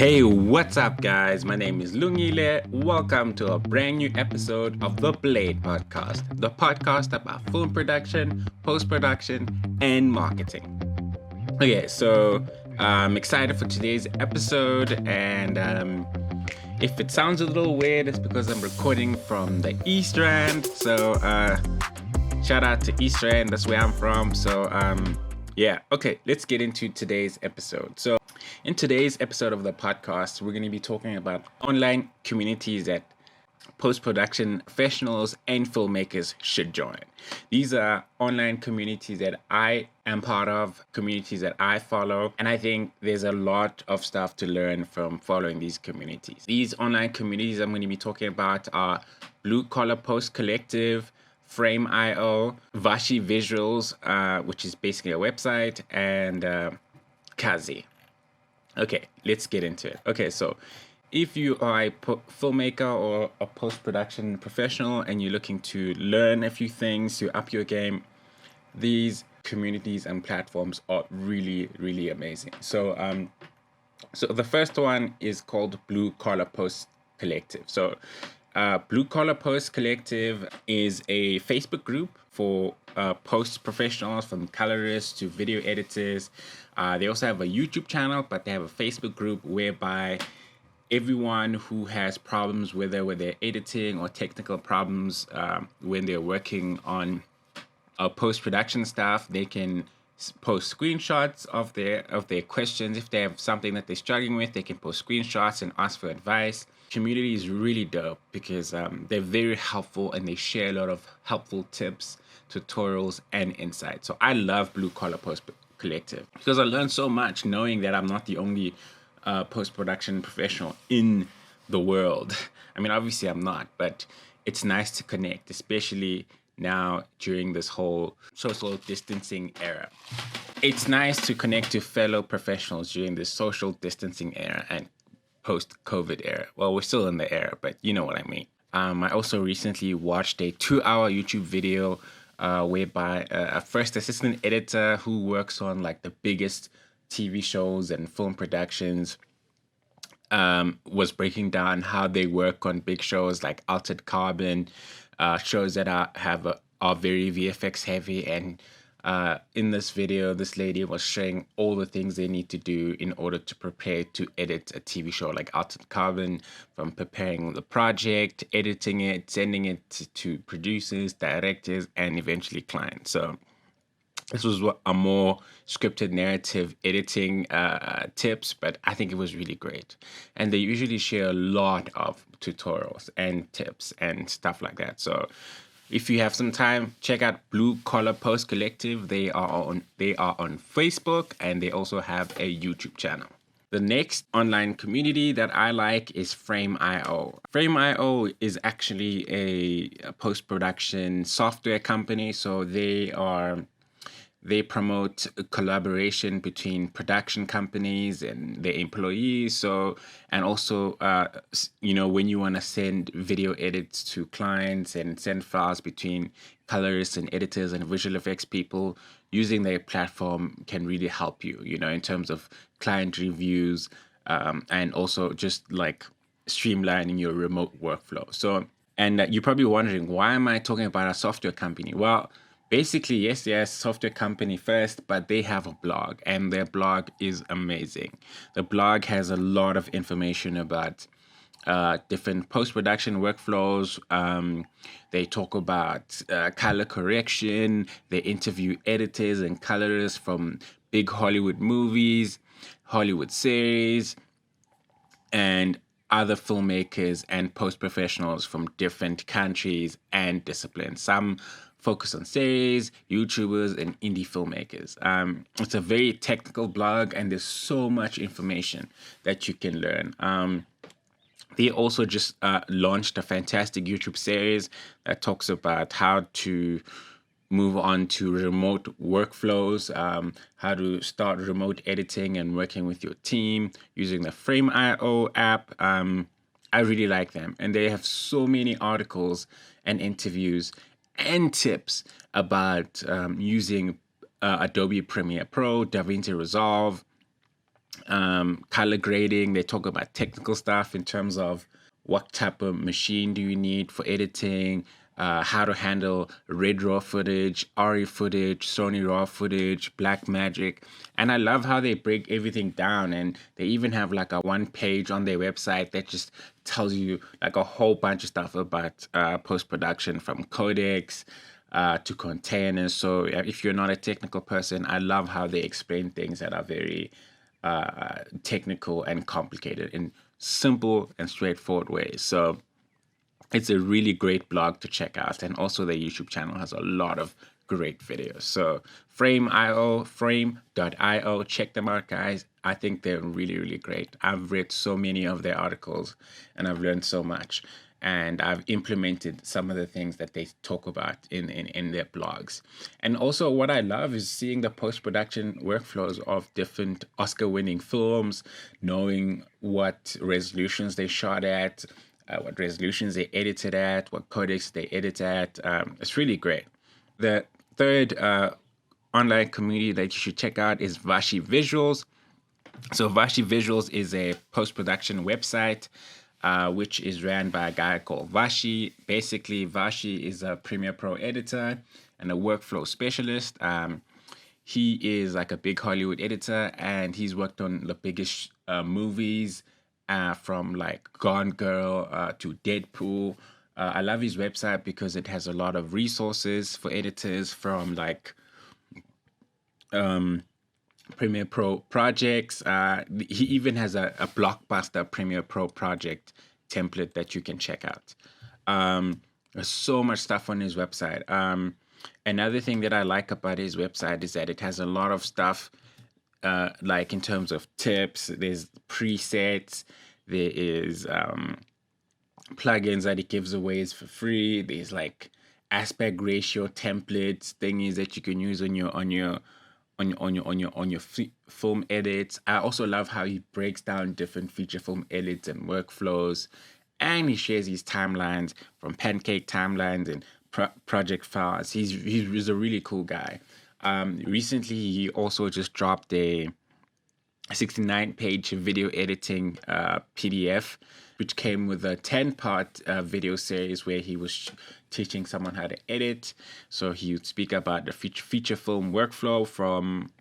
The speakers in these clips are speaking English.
Hey, what's up, guys? My name is Lungile. Welcome to a brand new episode of the Blade Podcast, the podcast about film production, post production, and marketing. Okay, so I'm excited for today's episode, and if it sounds a little weird, it's because I'm recording from the East Rand. So, shout out to East Rand, that's where I'm from. So, yeah, okay, let's get into today's episode. So, in today's episode of the podcast, we're going to be talking about online communities that post-production professionals and filmmakers should join. These are online communities that I am part of, communities that I follow, and I think there's a lot of stuff to learn from following these communities. These online communities I'm going to be talking about are Blue Collar Post Collective, Frame.io, DaVinci Visuals, which is basically a website, and Kazi. Okay, let's get into it. Okay, so if you are a filmmaker or a post-production professional and you're looking to learn a few things to up your game, these communities and platforms are really, really amazing. So the first one is called Blue Collar Post Collective. So Blue Collar Post Collective is a Facebook group for post professionals, from colorists to video editors. They also have a YouTube channel, but they have a Facebook group whereby everyone who has problems, whether with their editing or technical problems when they're working on post-production stuff, they can post screenshots of their questions. If they have something that they're struggling with, they can post screenshots and ask for advice. Community is really dope because they're very helpful and they share a lot of helpful tips, tutorials, and insights. So I love Blue Collar Post Collective because I learned so much knowing that I'm not the only post-production professional in the world. I mean, obviously I'm not, but it's nice to connect, especially now during this whole social distancing era. It's nice to connect to fellow professionals during this social distancing era and post-COVID era. Well, we're still in the era, but you know what I mean. I also recently watched a 2-hour YouTube video whereby a first assistant editor who works on like the biggest TV shows and film productions was breaking down how they work on big shows like Altered Carbon, shows that are very VFX heavy. And in this video, this lady was showing all the things they need to do in order to prepare to edit a TV show like Altered Carbon, from preparing the project, editing it, sending it to producers, directors, and eventually clients. So this was a more scripted narrative editing tips, but I think it was really great. And they usually share a lot of tutorials and tips and stuff like that. So if you have some time, check out Blue Collar Post Collective. They are on Facebook, and they also have a YouTube channel. The next online community that I like is Frame.io. Frame.io is actually a post-production software company. So they promote collaboration between production companies and their employees. So, and also, when you want to send video edits to clients and send files between colorists and editors and visual effects people, using their platform can really help you, in terms of client reviews, and also just like streamlining your remote workflow. So, and you're probably wondering, why am I talking about a software company? Well, basically, yes, software company first, but they have a blog, and their blog is amazing. The blog has a lot of information about different post-production workflows. They talk about color correction. They interview editors and colorists from big Hollywood movies, Hollywood series, and other filmmakers and post-professionals from different countries and disciplines. Some focus on series, YouTubers, and indie filmmakers. It's a very technical blog, and there's so much information that you can learn. They also just launched a fantastic YouTube series that talks about how to move on to remote workflows, how to start remote editing and working with your team using the Frame.io app. I really like them, and they have so many articles and interviews and tips about using Adobe Premiere Pro, DaVinci Resolve, color grading. They talk about technical stuff in terms of what type of machine do you need for editing, how to handle red raw footage, RE footage, Sony raw footage, Black Magic. And I love how they break everything down, and they even have like a one page on their website that just tells you like a whole bunch of stuff about post-production, from codecs to containers. So if you're not a technical person, I love how they explain things that are very technical and complicated in simple and straightforward ways. So it's a really great blog to check out. And also their YouTube channel has a lot of great videos. So frame.io, check them out, guys. I think they're really, really great. I've read so many of their articles and I've learned so much. And I've implemented some of the things that they talk about in their blogs. And also what I love is seeing the post-production workflows of different Oscar-winning films, knowing what resolutions they shot at, what resolutions they edited at, what codecs they edit at. It's really great. The third online community that you should check out is Vashi Visuals. So Vashi Visuals is a post-production website which is ran by a guy called Vashi. Basically, Vashi is a Premiere Pro editor and a workflow specialist. He is like a big Hollywood editor, and he's worked on the biggest movies from like Gone Girl to Deadpool. I love his website because it has a lot of resources for editors, from like Premiere Pro projects. He even has a blockbuster Premiere Pro project template that you can check out. There's so much stuff on his website. Another thing that I like about his website is that it has a lot of stuff like in terms of tips. There's presets, there is plugins that he gives away for free. There's like aspect ratio templates, thingies that you can use on your film edits. I also love how he breaks down different feature film edits and workflows, and he shares his timelines from pancake timelines and project files. He's a really cool guy. Recently, he also just dropped a 69-page video editing PDF, which came with a 10-part video series where he was teaching someone how to edit. So he would speak about the feature film workflow, from,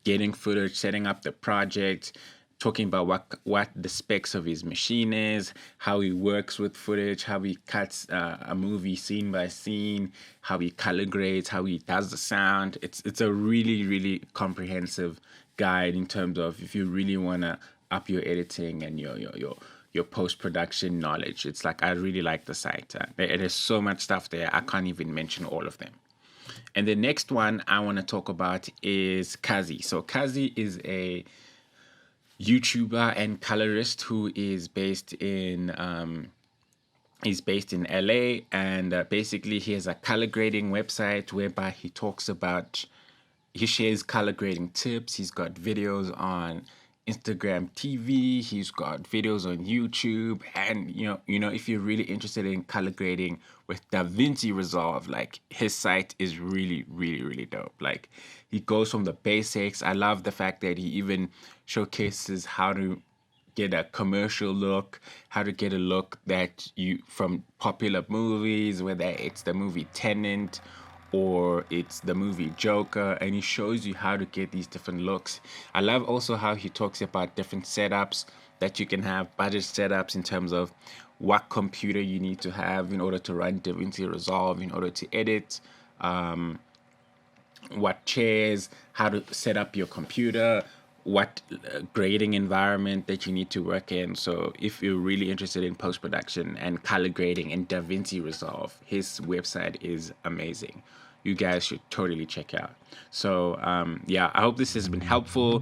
getting footage, setting up the project, talking about what the specs of his machine is, how he works with footage, how he cuts a movie scene by scene, how he color grades, how he does the sound. It's a really, really comprehensive guide in terms of if you really want to up your editing and your post-production knowledge. It's like, I really like the site. There's so much stuff there. I can't even mention all of them. And the next one I want to talk about is Kazi. So Kazi is a YouTuber and colorist who is based in LA, and basically he has a color grading website whereby he shares color grading tips. He's got videos on Instagram TV, he's got videos on YouTube, and if you're really interested in color grading with DaVinci Resolve, like, his site is really, really, really dope. Like, he goes from the basics. I love the fact that he even showcases how to get a commercial look, how to get a look that from popular movies, whether it's the movie Tenet or it's the movie Joker, and he shows you how to get these different looks. I love also how he talks about different setups that you can have, budget setups in terms of what computer you need to have in order to run DaVinci Resolve, in order to edit, what chairs, how to set up your computer, what grading environment that you need to work in. So if you're really interested in post-production and color grading in DaVinci Resolve, his website is amazing. You guys should totally check out. So I hope this has been helpful.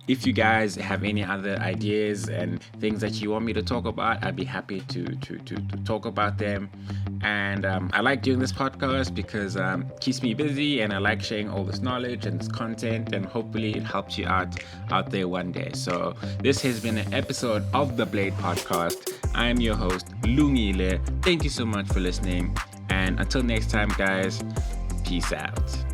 If you guys have any other ideas and things that you want me to talk about, I'd be happy to talk about them. And I like doing this podcast because it keeps me busy, and I like sharing all this knowledge and this content, and hopefully it helps you out there one day. So this has been an episode of the Blade Podcast. I am your host, Lungile. Thank you so much for listening. And until next time, guys, peace out.